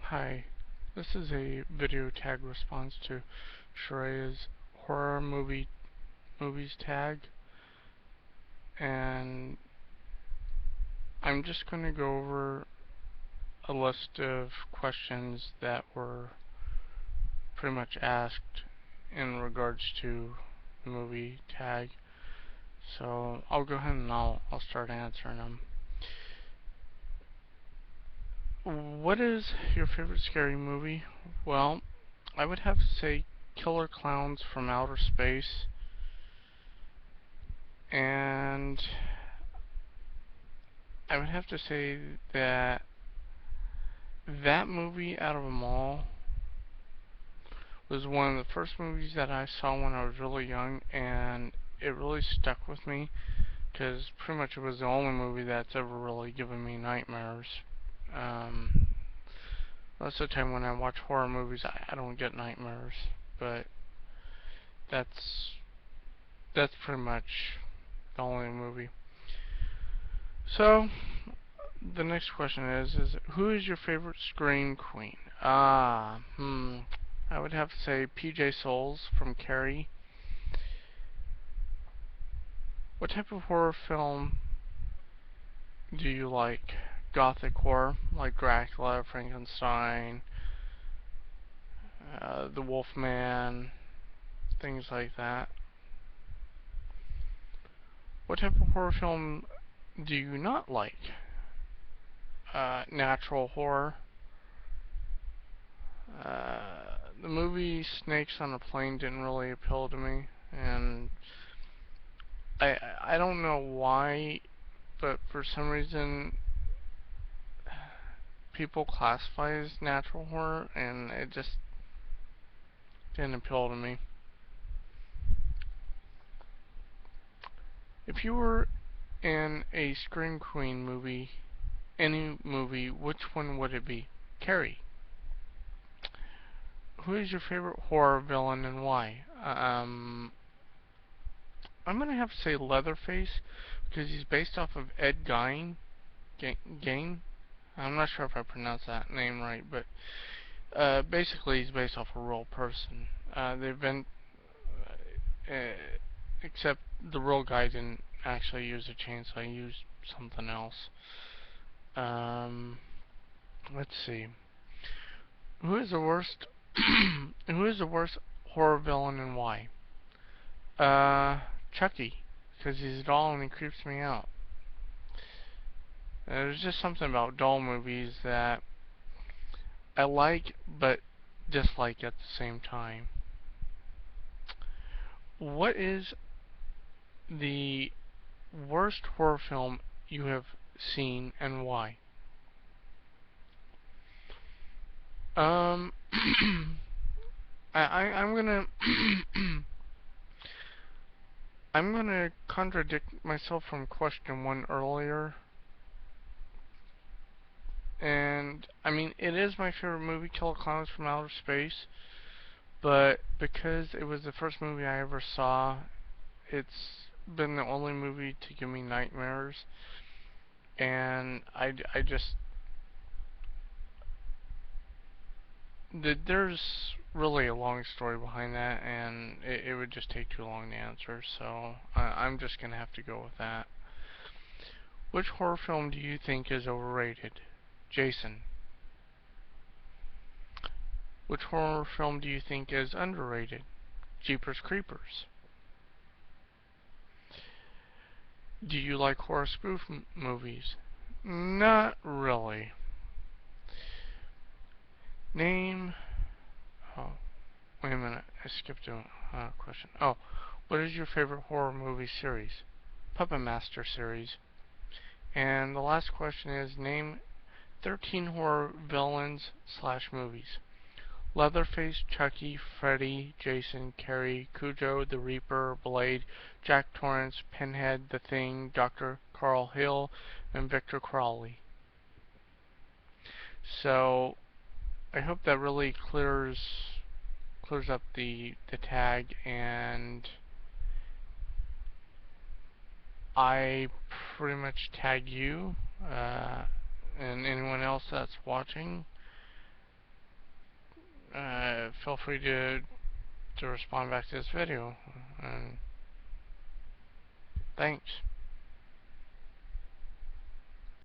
Hi, this is a video tag response to Shreya's horror movies tag, and I'm just going to go over a list of questions that were pretty much asked in regards to the movie tag. So I'll go ahead and I'll start answering them. What is your favorite scary movie? Well, I would have to say Killer Clowns from Outer Space, and I would have to say that that movie out of them all was one of the first movies that I saw when I was really young, and it really stuck with me because pretty much it was the only movie that's ever really given me nightmares. Um, Most of the time when I watch horror movies, I don't get nightmares, but that's pretty much the only movie. So the next question is who is your favorite scream queen? I would have to say PJ Souls from Carrie. What type of horror film do you like? Gothic horror, like Dracula, Frankenstein, the Wolfman, things like that. What type of horror film do you not like? Natural horror. The movie Snakes on a Plane didn't really appeal to me, and I don't know why, but for some reason people classify as natural horror, and it just didn't appeal to me. If you were in a Scream Queen movie, any movie, which one would it be? Carrie. Who is your favorite horror villain and why? I'm gonna have to say Leatherface because he's based off of Ed Gein. Gein? I'm not sure if I pronounced that name right, but basically he's based off a real person. They've been, except the real guy didn't actually use a chainsaw, he used something else. Um, let's see. Who is the worst? Who is the worst horror villain and why? Chucky, because he's a doll and he creeps me out. There's just something about doll movies that I like, but dislike at the same time. What is the worst horror film you have seen and why? Um, I'm gonna I'm gonna contradict myself from question one earlier. And I mean, it is my favorite movie, Killer Clowns from Outer Space, but because it was the first movie I ever saw, it's been the only movie to give me nightmares, and I just there's really a long story behind that, and it would just take too long to answer, so I'm just gonna have to go with that. Which horror film do you think is overrated? Jason. Which horror film do you think is underrated? Jeepers Creepers. Do you like horror spoof movies? Not really. Name. Oh, wait a minute. I skipped a question. Oh, what is your favorite horror movie series? Puppet Master series. And the last question is name 13 horror villains slash movies. Leatherface, Chucky, Freddy, Jason, Carrie, Cujo, the Reaper, Blade, Jack Torrance, Pinhead, The Thing, Dr. Carl Hill, and Victor Crowley. So I hope that really clears up the tag, and I pretty much tag you and anyone else that's watching. feel free to respond back to this video. And thanks.